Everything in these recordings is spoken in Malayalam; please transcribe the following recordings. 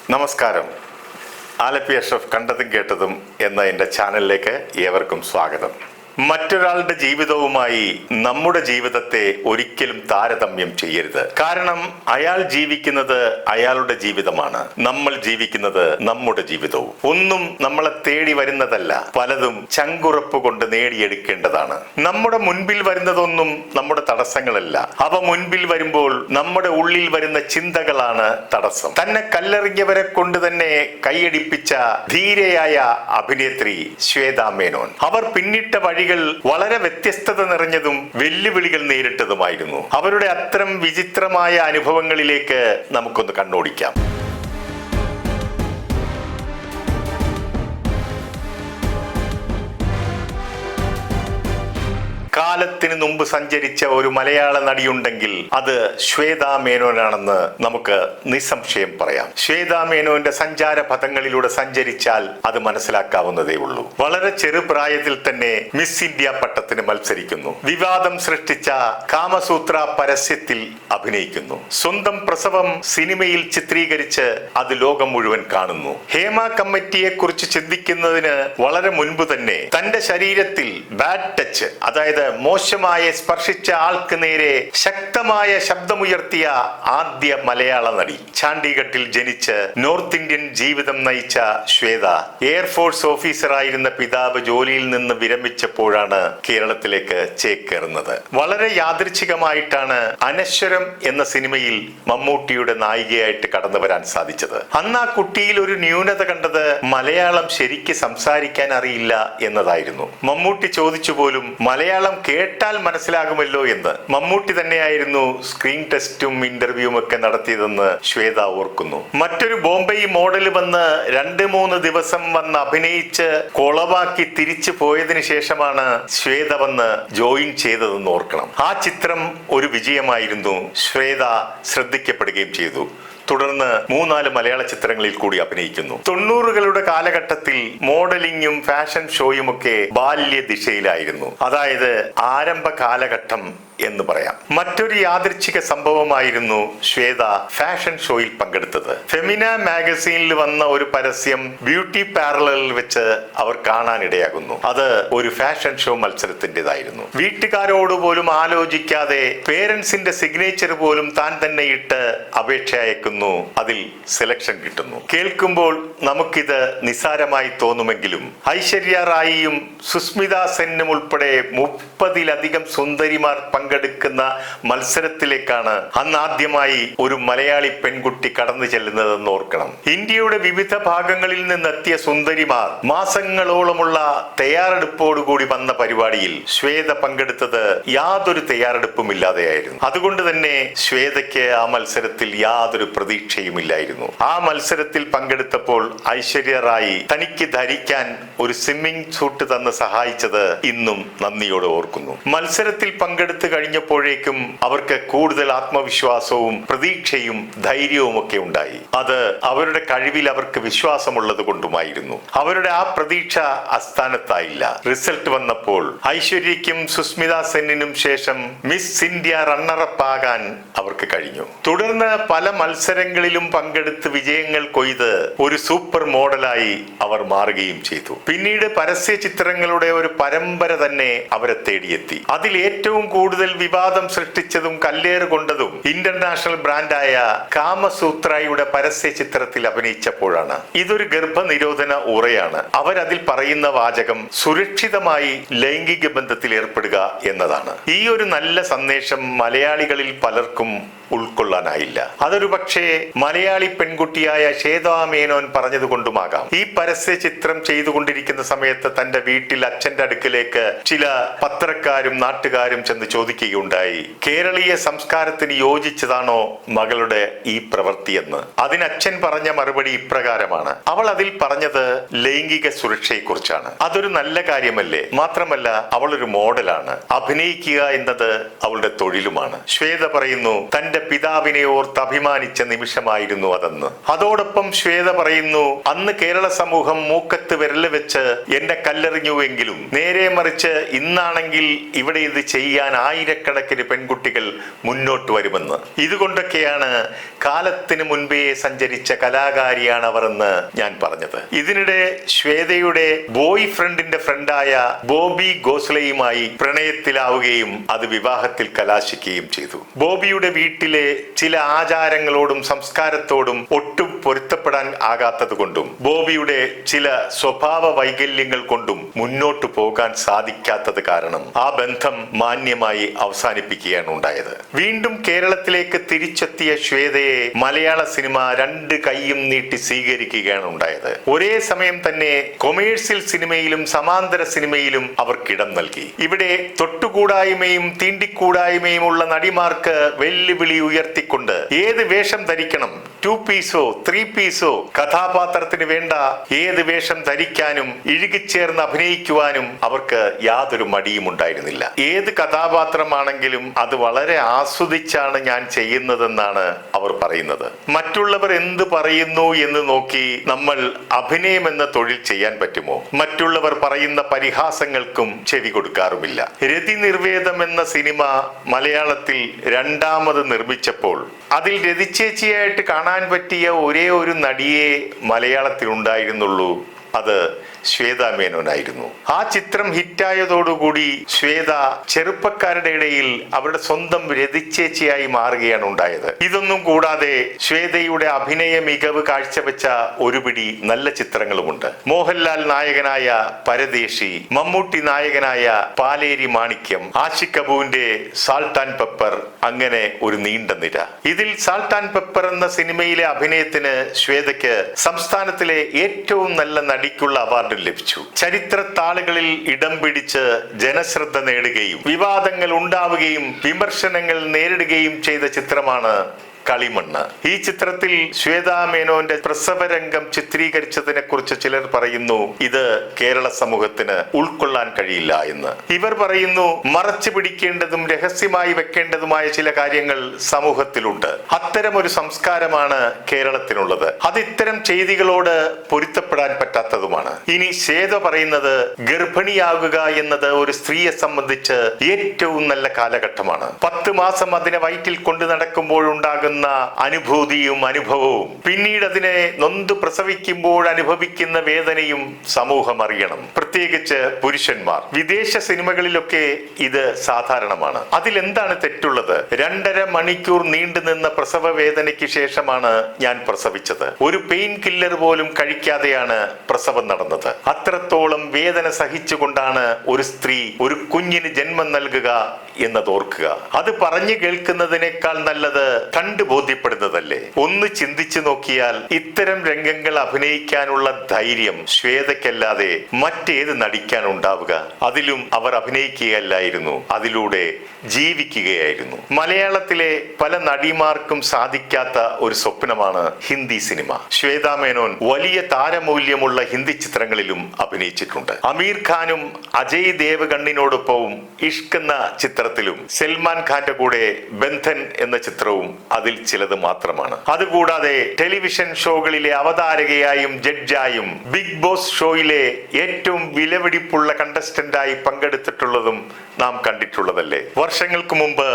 നമസ്കാരം. ആലപ്പി അഷ്റഫ് കണ്ടതും കേട്ടതും എന്ന എൻ്റെ ചാനലിലേക്ക് ഏവർക്കും സ്വാഗതം. മറ്റൊരാളുടെ ജീവിതവുമായി നമ്മുടെ ജീവിതത്തെ ഒരിക്കലും താരതമ്യം ചെയ്യരുത്. കാരണം അയാൾ ജീവിക്കുന്നത് അയാളുടെ ജീവിതമാണ്, നമ്മൾ ജീവിക്കുന്നത് നമ്മുടെ ജീവിതവും. ഒന്നും നമ്മളെ തേടി വരുന്നതല്ല, പലതും ചങ്കുറപ്പ് കൊണ്ട് നേടിയെടുക്കേണ്ടതാണ്. നമ്മുടെ മുൻപിൽ വരുന്നതൊന്നും നമ്മുടെ തടസ്സങ്ങളല്ല, അവ മുൻപിൽ വരുമ്പോൾ നമ്മുടെ ഉള്ളിൽ വരുന്ന ചിന്തകളാണ് തടസ്സം. തന്നെ കല്ലെറിഞ്ഞവരെ കൊണ്ട് തന്നെ കൈയടിപ്പിച്ച ധീരയായ അഭിനേത്രി ശ്വേതാ മേനോൻ. അവർ പിന്നിട്ട വഴികൾ വളരെ വ്യത്യസ്തത നിറഞ്ഞതും വെല്ലുവിളികൾ നേരിട്ടതുമായിരുന്നു. അവരുടെ അത്തരം വിചിത്രമായ അനുഭവങ്ങളിലേക്ക് നമുക്കൊന്ന് കണ്ണോടിക്കാം. കാലത്തിന് മുമ്പ് സഞ്ചരിച്ച ഒരു മലയാള നടിയുണ്ടെങ്കിൽ അത് ശ്വേതാ മേനോനാണെന്ന് നമുക്ക് നിസ്സംശയം പറയാം. ശ്വേതാ മേനോന്റെ സഞ്ചാര പഥങ്ങളിലൂടെ സഞ്ചരിച്ചാൽ അത് മനസ്സിലാക്കാവുന്നതേ ഉള്ളൂ. വളരെ ചെറുപ്രായത്തിൽ തന്നെ മിസ് ഇന്ത്യ പട്ടത്തിന് മത്സരിക്കുന്നു. വിവാദം സൃഷ്ടിച്ച കാമസൂത്ര പരസ്യത്തിൽ അഭിനയിക്കുന്നു. സ്വന്തം പ്രസവം സിനിമയിൽ ചിത്രീകരിച്ച് അത് ലോകം മുഴുവൻ കാണുന്നു. ഹേമ കമ്മിറ്റിയെ കുറിച്ച് ചിന്തിക്കുന്നതിന് വളരെ മുൻപ് തന്നെ തന്റെ ശരീരത്തിൽ ബാഡ് ടച്ച്, അതായത് മോശമായ സ്പർശിച്ച ആൾക്ക് നേരെ ശക്തമായ ശബ്ദമുയർത്തിയ ആദ്യ മലയാള നടി. ചണ്ഡീഗഡിൽ ജനിച്ച് നോർത്ത് ഇന്ത്യൻ ജീവിതം നയിച്ച ശ്വേത എയർഫോഴ്സ് ഓഫീസറായിരുന്ന പിതാവ് ജോലിയിൽ നിന്ന് വിരമിച്ചപ്പോഴാണ് കേരളത്തിലേക്ക് ചേക്കേറുന്നത്. വളരെ യാദൃച്ഛികമായിട്ടാണ് അനശ്വരം എന്ന സിനിമയിൽ മമ്മൂട്ടിയുടെ നായികയായിട്ട് കടന്നു വരാൻ സാധിച്ചത്. അന്ന് ആ കുട്ടിയിൽ ഒരു ന്യൂനത കണ്ടത് മലയാളം ശരിക്ക് സംസാരിക്കാൻ അറിയില്ല എന്നതായിരുന്നു. മമ്മൂട്ടി ചോദിച്ചു പോലും മലയാളം കേട്ടാൽ മനസ്സിലാകുമല്ലോ എന്ന്. മമ്മൂട്ടി തന്നെയായിരുന്നു സ്ക്രീൻ ടെസ്റ്റും ഇന്റർവ്യൂവും ഒക്കെ നടത്തിയതെന്ന് ശ്വേത ഓർക്കുന്നു. മറ്റൊരു ബോംബെ മോഡൽ വന്ന് 2-3 ദിവസം വന്ന് അഭിനയിച്ച് കൊളവാക്കി തിരിച്ചു പോയതിനു ശേഷമാണ് ശ്വേത വന്ന് ജോയിൻ ചെയ്തതെന്ന് ഓർക്കണം. ആ ചിത്രം ഒരു വിജയമായിരുന്നു. ശ്വേത ശ്രദ്ധിക്കപ്പെടുകയും ചെയ്തു. തുടർന്ന് 3-4 മലയാള ചിത്രങ്ങളിൽ കൂടി അഭിനയിക്കുന്നു. 90കളുടെ കാലഘട്ടത്തിൽ മോഡലിംഗും ഫാഷൻ ഷോയുമൊക്കെ ബാല്യദിശയിലായിരുന്നു. അതായത് ആരംഭ കാലഘട്ടം എന്ന് പറയാം. മറ്റൊരു യാദൃച്ഛിക സംഭവമായിരുന്നു ശ്വേത ഫാഷൻ ഷോയിൽ പങ്കെടുത്തത്. ഫെമിന മാഗസീനിൽ വന്ന ഒരു പരസ്യം ബ്യൂട്ടി പാർലറിൽ വെച്ച് അവർ കാണാനിടയാകുന്നു. അത് ഒരു ഫാഷൻ ഷോ മത്സരത്തിൻ്റെതായിരുന്നു. വീട്ടുകാരോട് പോലും ആലോചിക്കാതെ പേരൻസിന്റെ സിഗ്നേച്ചർ പോലും താൻ തന്നെ ഇട്ട് അപേക്ഷ അയക്കുന്നു. അതിൽ സെലക്ഷൻ കിട്ടുന്നു. കേൾക്കുമ്പോൾ നമുക്കിത് നിസ്സാരമായി തോന്നുമെങ്കിലും ഐശ്വര്യ റായിയും സുസ്മിത സെന്നും ഉൾപ്പെടെ 30-ലധികം സുന്ദരിമാർ പങ്കെടുക്കുന്ന മത്സരത്തിലേക്കാണ് അന്ന് ആദ്യമായി ഒരു മലയാളി പെൺകുട്ടി കടന്നു ചെല്ലുന്നതെന്ന് ഓർക്കണം. ഇന്ത്യയുടെ വിവിധ ഭാഗങ്ങളിൽ നിന്നെത്തിയ സുന്ദരിമാർ മാസങ്ങളോളമുള്ള തയ്യാറെടുപ്പോടുകൂടി വന്ന പരിപാടിയിൽ ശ്വേത പങ്കെടുത്തത് യാതൊരു തയ്യാറെടുപ്പുമില്ലാതെയായിരുന്നു. അതുകൊണ്ട് തന്നെ ശ്വേതയ്ക്ക് ആ മത്സരത്തിൽ യാതൊരു പ്രതീക്ഷയുമില്ലായിരുന്നു. ആ മത്സരത്തിൽ പങ്കെടുത്തപ്പോൾ ഐശ്വര്യ റായി തനിക്ക് ധരിക്കാൻ ഒരു സ്വിമ്മിംഗ് സൂട്ട് തന്ന് സഹായിച്ചത് ഇന്നും നന്ദിയോടെ ഓർക്കുന്നു. മത്സരത്തിൽ പങ്കെടുത്ത് കഴിഞ്ഞപ്പോഴേക്കും അവർക്ക് കൂടുതൽ ആത്മവിശ്വാസവും പ്രതീക്ഷയും ധൈര്യവും ഒക്കെ ഉണ്ടായി. അത് അവരുടെ കഴിവിൽ അവർക്ക് വിശ്വാസമുള്ളത് കൊണ്ടുമായിരുന്നു. അവരുടെ ആ പ്രതീക്ഷ അസ്ഥാനത്തായില്ല. റിസൾട്ട് വന്നപ്പോൾ ഐശ്വര്യയ്ക്കും സുസ്മിത സെന്നിനും ശേഷം മിസ് ഇന്ത്യ റണ്ണറപ്പ് ആകാൻ അവർക്ക് കഴിഞ്ഞു. തുടർന്ന് പല മത്സരങ്ങളിലും പങ്കെടുത്ത് വിജയങ്ങൾ കൊയ്ത് ഒരു സൂപ്പർ മോഡലായി അവർ മാറുകയും ചെയ്തു. പിന്നീട് പരസ്യ ചിത്രങ്ങളുടെ ഒരു പരമ്പര തന്നെ അവരെ തേടിയെത്തി. അതിൽ ഏറ്റവും കൂടുതൽ വിവാദം സൃഷ്ടിച്ചതും കല്ലേറ് കൊണ്ടതും ഇന്റർനാഷണൽ ബ്രാൻഡായ കാമസൂത്രയുടെ പരസ്യ ചിത്രത്തിൽ അഭിനയിച്ചപ്പോഴാണ്. ഇതൊരു ഗർഭനിരോധന ഉറയാണ്. അവരതിൽ പറയുന്ന വാചകം സുരക്ഷിതമായി ലൈംഗിക ബന്ധത്തിൽ ഏർപ്പെടുക എന്നതാണ്. ഈ ഒരു നല്ല സന്ദേശം മലയാളികളിൽ പലർക്കും ഉൾക്കൊള്ളാനായില്ല. അതൊരു പക്ഷേ മലയാളി പെൺകുട്ടിയായ ശ്വേതാ മേനോൻ പറഞ്ഞതുകൊണ്ടുമാകാം. ഈ പരസ്യ ചിത്രം ചെയ്തുകൊണ്ടിരിക്കുന്ന സമയത്ത് തന്റെ വീട്ടിൽ അച്ഛന്റെ അടുക്കലേക്ക് ചില പത്രക്കാരും നാട്ടുകാരും ചെന്ന് ചോദിക്കുകയുണ്ടായി, കേരളീയ സംസ്കാരത്തിന് യോജിച്ചതാണോ മകളുടെ ഈ പ്രവൃത്തിയെന്ന്. അതിന് അച്ഛൻ പറഞ്ഞ മറുപടി ഇപ്രകാരമാണ്: അവൾ അതിൽ പറഞ്ഞത് ലൈംഗിക സുരക്ഷയെക്കുറിച്ചാണ്. അതൊരു നല്ല കാര്യമല്ലേ? മാത്രമല്ല അവൾ ഒരു മോഡലാണ്. അഭിനയിക്കുക എന്നത് അവളുടെ തൊഴിലുമാണ്. ശ്വേത പറയുന്നു, തന്റെ തന്റെ പിതാവിനെ ഓർത്ത് അഭിമാനിച്ച നിമിഷമായിരുന്നു അതെന്ന്. അതോടൊപ്പം ശ്വേത പറയുന്നു, അന്ന് കേരള സമൂഹം മൂക്കത്ത് വിരല് വെച്ച് എന്നെ കല്ലെറിഞ്ഞുവെങ്കിലും നേരെ മറിച്ച് ഇന്നാണെങ്കിൽ ഇവിടെ ഇത് ചെയ്യാൻ ആയിരക്കണക്കിന് പെൺകുട്ടികൾ മുന്നോട്ട് വരുമെന്ന്. ഇതുകൊണ്ടൊക്കെയാണ് കാലത്തിന് മുൻപേ സഞ്ചരിച്ച കലാകാരിയാണ് അവർ എന്ന് ഞാൻ പറഞ്ഞത്. ഇതിനിടെ ശ്വേതയുടെ ബോയ് ഫ്രണ്ടിന്റെ ഫ്രണ്ടായ ബോബി ഗോസ്ലയുമായി പ്രണയത്തിലാവുകയും അത് വിവാഹത്തിൽ കലാശിക്കുകയും ചെയ്തു. ബോബിയുടെ വീട്ടിലെ ചില ആചാരങ്ങളോടും സംസ്കാരത്തോടും ഒട്ടും പൊരുത്തപ്പെടാൻ ആകാത്തത് കൊണ്ടും ബോബിയുടെ ചില സ്വഭാവ വൈകല്യങ്ങൾ കൊണ്ടും മുന്നോട്ടു പോകാൻ സാധിക്കാത്തത് കാരണം ആ ബന്ധം മാന്യമായി അവസാനിപ്പിക്കുകയാണ് ഉണ്ടായത്. വീണ്ടും കേരളത്തിലേക്ക് തിരിച്ചെത്തിയ ശ്വേതയെ മലയാള സിനിമ രണ്ട് കൈയും നീട്ടി സ്വീകരിക്കുകയാണ് ഉണ്ടായത്. ഒരേ സമയം തന്നെ കൊമേഴ്സ്യൽ സിനിമയിലും സമാന്തര സിനിമയിലും അവർക്കിടം നൽകി. ഇവിടെ തൊട്ടുകൂടായ്മയും തീണ്ടിക്കൂടായ്മയും ഉള്ള നടിമാർക്ക് വെല്ലുവിളി ഉയർത്തിക്കൊണ്ട് ഏത് വേഷം ധരിക്കണം, 2 പീസോ 3 പീസോ, കഥാപാത്രത്തിന് വേണ്ട ഏത് വേഷം ധരിക്കാനും ഇഴുകിച്ചേർന്ന് അഭിനയിക്കുവാനും അവർക്ക് യാതൊരു മടിയും ഉണ്ടായിരുന്നില്ല. ഏത് കഥാപാത്രമാണെങ്കിലും അത് വളരെ ആസ്വദിച്ചാണ് ഞാൻ ചെയ്യുന്നതെന്നാണ് അവർ പറയുന്നത്. മറ്റുള്ളവർ എന്ത് പറയുന്നു എന്ന് നോക്കി നമ്മൾ അഭിനയം എന്ന തൊഴിൽ ചെയ്യാൻ പറ്റുമോ? മറ്റുള്ളവർ പറയുന്ന പരിഹാസങ്ങൾക്കും ചെവി കൊടുക്കാറുമില്ല. രതി നിർവേദം എന്ന സിനിമ മലയാളത്തിൽ രണ്ടാമത് നിർമ്മിച്ചപ്പോൾ അതിൽ രതിച്ചേച്ചിയായിട്ട് കാണാൻ പറ്റിയ ഒരേ ഒരു നടിയെ മലയാളത്തിൽ ഉണ്ടായിരുന്നുള്ളൂ. അത് ശ്വേതാ മേനോനായിരുന്നു. ആ ചിത്രം ഹിറ്റായതോടുകൂടി ശ്വേത ചെറുപ്പക്കാരുടെ ഇടയിൽ അവരുടെ സ്വന്തം രതിച്ചേച്ചിയായി മാറുകയാണ് ഉണ്ടായത്. ഇതൊന്നും കൂടാതെ ശ്വേതയുടെ അഭിനയ മികവ് കാഴ്ചവെച്ച ഒരു പിടി നല്ല ചിത്രങ്ങളുമുണ്ട്. മോഹൻലാൽ നായകനായ പരദേശി, മമ്മൂട്ടി നായകനായ പാലേരി മാണിക്യം, ആഷിഖ് കപൂറിന്റെ സാൾട്ട് ആൻഡ് പെപ്പർ, അങ്ങനെ ഒരു നീണ്ട നിര. ഇതിൽ സാൾട്ട് ആൻഡ് പെപ്പർ എന്ന സിനിമയിലെ അഭിനയത്തിന് ശ്വേതയ്ക്ക് സംസ്ഥാനത്തിലെ ഏറ്റവും നല്ല നടിക്കുള്ള അവാർഡ് ലഭിച്ചു. ചരിത്ര താളുകളിൽ ഇടം പിടിച്ച് ജനശ്രദ്ധ നേടുകയും വിവാദങ്ങൾ ഉണ്ടാവുകയും വിമർശനങ്ങൾ നേരിടുകയും ചെയ്ത ചിത്രമാണ് കളിമണ്ണ്. ഈ ചിത്രത്തിൽ ശ്വേതാ മേനോന്റെ പ്രസവരംഗം ചിത്രീകരിച്ചതിനെ കുറിച്ച് ചിലർ പറയുന്നു ഇത് കേരള സമൂഹത്തിന് ഉൾക്കൊള്ളാൻ കഴിയില്ല എന്ന്. ഇവർ പറയുന്നു മറച്ചു പിടിക്കേണ്ടതും രഹസ്യമായി വെക്കേണ്ടതുമായ ചില കാര്യങ്ങൾ സമൂഹത്തിലുണ്ട്. അത്തരം ഒരു സംസ്കാരമാണ് കേരളത്തിനുള്ളത്. അത് ഇത്തരം ചെയ്തികളോട് പൊരുത്തപ്പെടാൻ പറ്റാത്തതുമാണ്. ഇനി ശ്വേത പറയുന്നത് ഗർഭിണിയാകുക എന്നത് ഒരു സ്ത്രീയെ സംബന്ധിച്ച് ഏറ്റവും നല്ല കാലഘട്ടമാണ്. 10 മാസം അതിനെ വയറ്റിൽ കൊണ്ടു നടക്കുമ്പോഴുണ്ടാകുന്ന അനുഭൂതിയും അനുഭവവും പിന്നീട് അതിനെ നൊന്ത് പ്രസവിക്കുമ്പോൾ അനുഭവിക്കുന്ന വേദനയും സമൂഹം അറിയണം. പ്രത്യേകിച്ച് പുരുഷന്മാർ. വിദേശ സിനിമകളിലൊക്കെ ഇത് സാധാരണമാണ്. അതിലെന്താണ് തെറ്റുള്ളത്? 2.5 മണിക്കൂർ നീണ്ടുനിന്ന പ്രസവ വേദനയ്ക്ക് ശേഷമാണ് ഞാൻ പ്രസവിച്ചത്. ഒരു പെയിൻ കില്ലർ പോലും കഴിക്കാതെയാണ് പ്രസവം നടന്നത്. അത്രത്തോളം വേദന സഹിച്ചുകൊണ്ടാണ് ഒരു സ്ത്രീ ഒരു കുഞ്ഞിന് ജന്മം നൽകുക എന്നതോർക്കുക. അത് പറഞ്ഞു കേൾക്കുന്നതിനേക്കാൾ നല്ലത് കണ്ടു ബോധ്യപ്പെടുന്നതല്ലേ? ഒന്ന് ചിന്തിച്ചു നോക്കിയാൽ ഇത്തരം രംഗങ്ങൾ അഭിനയിക്കാനുള്ള ധൈര്യം ശ്വേതയ്ക്കല്ലാതെ മറ്റേത് നടിക്കാനുണ്ടാവുക? അതിലും അവർ അഭിനയിക്കുകയല്ലായിരുന്നു, അതിലൂടെ ജീവിക്കുകയായിരുന്നു. മലയാളത്തിലെ പല നടിമാർക്കും സാധിക്കാത്ത ഒരു സ്വപ്നമാണ് ഹിന്ദി സിനിമ. ശ്വേതാ മേനോൻ വലിയ താരമൂല്യമുള്ള ഹിന്ദി ചിത്രങ്ങളിലും അഭിനയിച്ചിട്ടുണ്ട്. അമീർ ഖാനും അജയ് ദേവ്ഗണ്ണിനോടൊപ്പവും ഇഷ്ക് എന്ന ചിത്രത്തിലും സൽമാൻ ഖാന്റെ കൂടെ ബന്ധൻ എന്ന ചിത്രവും അതിൽ ചിലത് മാത്രമാണ്. അതുകൂടാതെ ടെലിവിഷൻ ഷോകളിലെ അവതാരകയായും ജഡ്ജായും ബിഗ് ബോസ് ഷോയിലെ ഏറ്റവും വിലപിടിപ്പുള്ള കണ്ടസ്റ്റന്റായി പങ്കെടുത്തിട്ടുള്ളതും നാം കണ്ടിട്ടുള്ളതല്ലേ? വർഷങ്ങൾക്ക് മുമ്പ്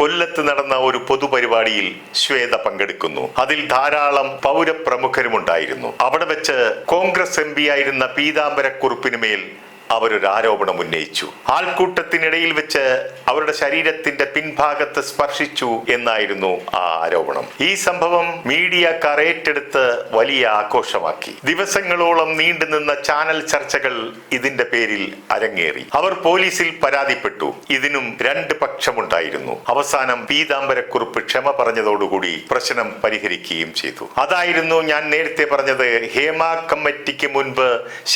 കൊല്ലത്ത് നടന്ന ഒരു പൊതുപരിപാടിയിൽ ശ്വേത പങ്കെടുക്കുന്നു. അതിൽ ധാരാളം പൗരപ്രമുഖരുമുണ്ടായിരുന്നു. അവിടെ വെച്ച് കോൺഗ്രസ് MP ആയിരുന്ന പീതാംബരക്കുറുപ്പിന് മേൽ അവരൊരു ആരോപണം ഉന്നയിച്ചു. ആൾക്കൂട്ടത്തിനിടയിൽ വെച്ച് അവരുടെ ശരീരത്തിന്റെ പിൻഭാഗത്ത് സ്പർശിച്ചു എന്നായിരുന്നു ആ ആരോപണം. ഈ സംഭവം മീഡിയക്കാർ ഏറ്റെടുത്ത് വലിയ ആഘോഷമാക്കി. ദിവസങ്ങളോളം നീണ്ടുനിന്ന ചാനൽ ചർച്ചകൾ ഇതിന്റെ പേരിൽ അരങ്ങേറി. അവർ പോലീസിൽ പരാതിപ്പെട്ടു. ഇതിനും 2 പക്ഷമുണ്ടായിരുന്നു. അവസാനം പീതാംബരക്കുറുപ്പ് ക്ഷമ പറഞ്ഞതോടുകൂടി പ്രശ്നം പരിഹരിക്കുകയും ചെയ്തു. അതായിരുന്നു ഞാൻ നേരത്തെ പറഞ്ഞത്. ഹേമ കമ്മിറ്റിക്ക് മുൻപ്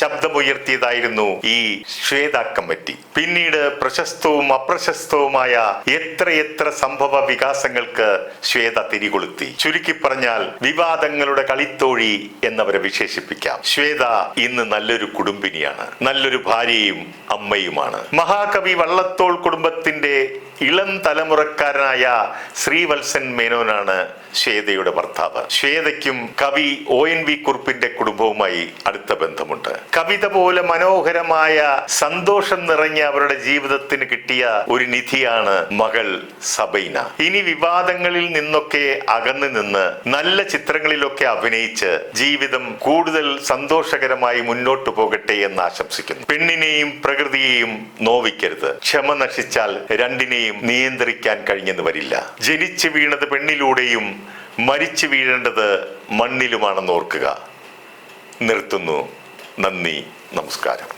ശബ്ദമുയർത്തിയതായിരുന്നു ഈ ശ്വേത കമ്മിറ്റി. പിന്നീട് പ്രശസ്തവും അപ്രശസ്തവുമായ എത്രയെത്ര സംഭവ വികാസങ്ങൾക്ക് ശ്വേത തിരികൊളുത്തി. ചുരുക്കി പറഞ്ഞാൽ വിവാദങ്ങളുടെ കളിത്തോഴി എന്നവരെ വിശേഷിപ്പിക്കാം. ശ്വേത ഇന്ന് നല്ലൊരു കുടുംബിനിയാണ്, നല്ലൊരു ഭാര്യയും അമ്മയുമാണ്. മഹാകവി വള്ളത്തോൾ കുടുംബത്തിന്റെ ഇളം തലമുറക്കാരനായ ശ്രീവത്സൻ മേനോനാണ് ശ്വേതയുടെ ഭർത്താവ്. ശ്വേതയ്ക്കും കവി ONV കുറുപ്പിന്റെ കുടുംബവുമായി അടുത്ത ബന്ധമുണ്ട്. കവിത പോലെ മനോഹരമായ സന്തോഷം നിറഞ്ഞ അവരുടെ ജീവിതത്തിന് കിട്ടിയ ഒരു നിധിയാണ് മകൾ സബൈന. ഇനി വിവാദങ്ങളിൽ നിന്നൊക്കെ അകന്നു നിന്ന് നല്ല ചിത്രങ്ങളിലൊക്കെ അഭിനയിച്ച് ജീവിതം കൂടുതൽ സന്തോഷകരമായി മുന്നോട്ടു പോകട്ടെ എന്ന് ആശംസിക്കുന്നു. പെണ്ണിനെയും പ്രകൃതിയെയും നോവിക്കരുത്. ക്ഷമ നശിച്ചാൽ രണ്ടിനെയും നിയന്ത്രിക്കാൻ കഴിഞ്ഞെന്ന് വരില്ല. ജനിച്ചു വീണത് പെണ്ണിലൂടെയും മരിച്ചു വീഴേണ്ടത് മണ്ണിലുമാണെന്ന് ഓർക്കുക. നിർത്തുന്നു. നന്ദി, നമസ്കാരം.